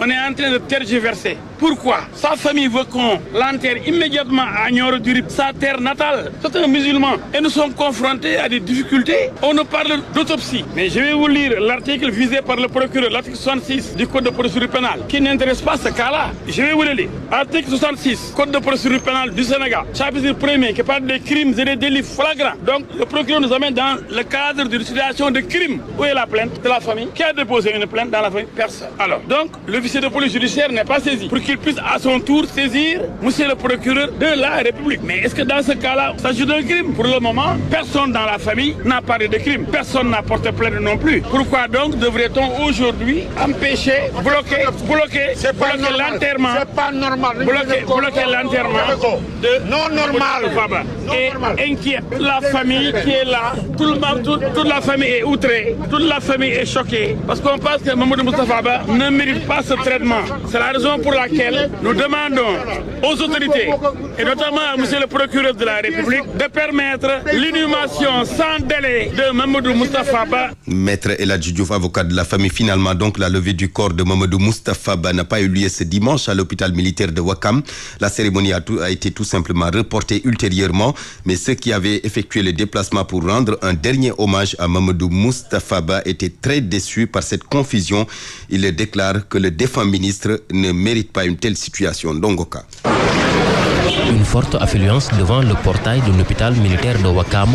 on est en train de tergiverser. Pourquoi? Sa famille veut qu'on l'enterre immédiatement à Nioro-du-Rip, sa terre natale. C'est un musulman. Et nous sommes confrontés à des difficultés. On nous parle d'autopsie. Mais je vais vous lire l'article visé par le procureur, l'article 66 du Code de procédure pénale, qui n'intéresse pas ce cas-là. Je vais vous le lire. Article 66, Code de procédure pénale du Sénégal, chapitre 1er, qui parle des crimes et des délits flagrants. Donc, le procureur nous amène dans le cadre d'une situation de crime. Où est la plainte de la famille? Qui a déposé une plainte dans la famille? Personne. Alors, donc, l'officier de police judiciaire n'est pas saisi pour qu'il puisse à son tour saisir monsieur le procureur de la République. Mais est-ce que dans ce cas-là, il s'agit d'un crime? Pour le moment, personne dans la famille n'a parlé de crime. Personne n'a porté plainte non plus. Pourquoi donc devrait-on aujourd'hui empêcher, bloquer l'enterrement? C'est pas normal. Bloquer l'enterrement de non normal. Et inquiète la famille qui est là. Toute la famille est outrée. Toute la famille est choquée. Parce qu'on pense que Mamadou Moustapha Ba ne mérite pas ce traitement. C'est la raison pour laquelle nous demandons aux autorités, et notamment à monsieur le procureur de la République, de permettre l'inhumation sans délai de Mamadou Moustapha Ba. Maître Eladji Diouf, avocat de la famille, finalement donc la levée du corps de Mamadou Moustapha Ba n'a pas eu lieu ce dimanche à l'hôpital militaire de Ouakam. La cérémonie a été tout simplement reportée ultérieurement, mais ceux qui avaient effectué le déplacement pour rendre un dernier hommage à Mamadou Moustapha Ba étaient très déçus par cette confusion. Il déclare que le défunt ministre ne mérite pas une telle situation. Dongoka. Une forte affluence devant le portail de l'hôpital militaire de Ouakam.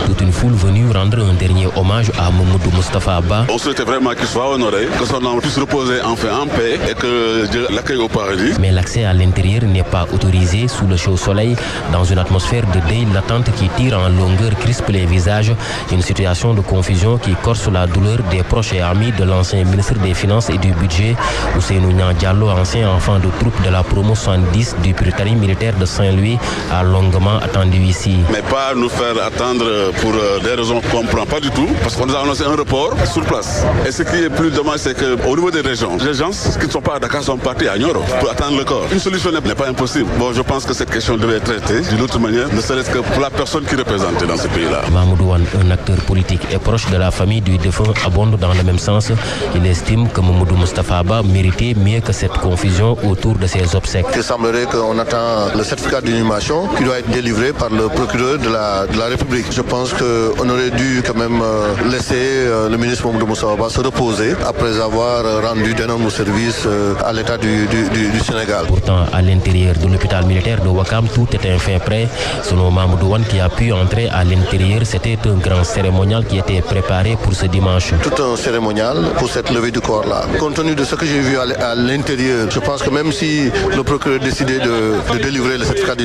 Toute une foule venue rendre un dernier hommage à Mamadou Moustapha Ba. On souhaitait vraiment qu'il soit honoré, que son âme puisse reposer enfin en paix et que Dieu l'accueille au paradis. Mais l'accès à l'intérieur n'est pas autorisé sous le chaud soleil, dans une atmosphère de deuil latente qui tire en longueur, crispe les visages. Une situation de confusion qui corse la douleur des proches et amis de l'ancien ministre des Finances et du Budget, Ousseynou Niang Diallo, ancien enfant de troupe de la promo 70 du Prytanée militaire de Saint-Louis, a longuement attendu ici. Mais pas nous faire attendre pour des raisons qu'on ne comprend pas du tout, parce qu'on nous a annoncé un report sur place. Et ce qui est plus dommage, c'est qu'au niveau des régions, les gens qui ne sont pas à Dakar sont partis à Nioro pour attendre le corps. Une solution n'est pas impossible. Bon, je pense que cette question devait être traitée d'une autre manière, ne serait-ce que pour la personne qui représente dans ce pays-là. Mamoudou Wane, un acteur politique et proche de la famille du défunt, abonde dans le même sens. Il estime que Mamadou Moustapha Ba méritait mieux que cette confusion autour de ses obsèques. Il semblerait qu'on attend le certificat d'inhumation qui doit être délivré par le procureur de la République. Je pense qu'on aurait dû quand même laisser le ministre Mamadou Moustapha Ba se reposer après avoir rendu d'énormes services à l'État du Sénégal. Pourtant, à l'intérieur de l'hôpital militaire de Ouakam, tout était enfin prêt. Selon Mamoudou Wane qui a pu entrer à l'intérieur, c'était un grand cérémonial qui était préparé pour ce dimanche. Tout un cérémonial pour cette levée du corps-là. Compte tenu de ce que j'ai vu à l'intérieur, je pense que même si le procureur décidait de délivrer le certificat d'inhumation,